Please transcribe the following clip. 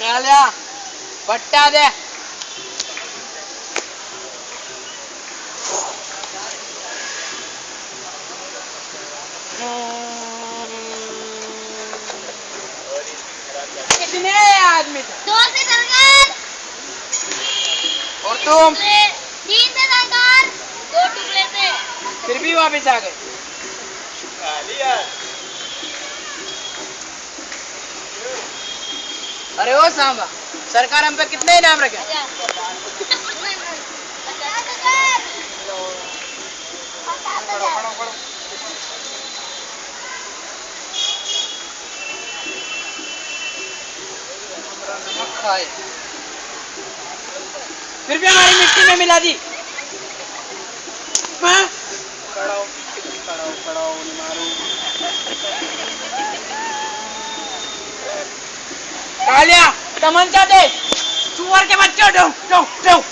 काल्या पट्टा दे। कितने आदमी थे? 2 से सरकार। और तुम? 3 से सरकार। 2 टुकड़े थे। फिर भी वापस आ गए। अरे ओ सांबा, सरकार हम पे कितने इनाम रखे? खाए फिर भी हमारी मिट्टी में मिला दी। कालिया तमंचा दे, चूवर के बच्चों, दो दो दो।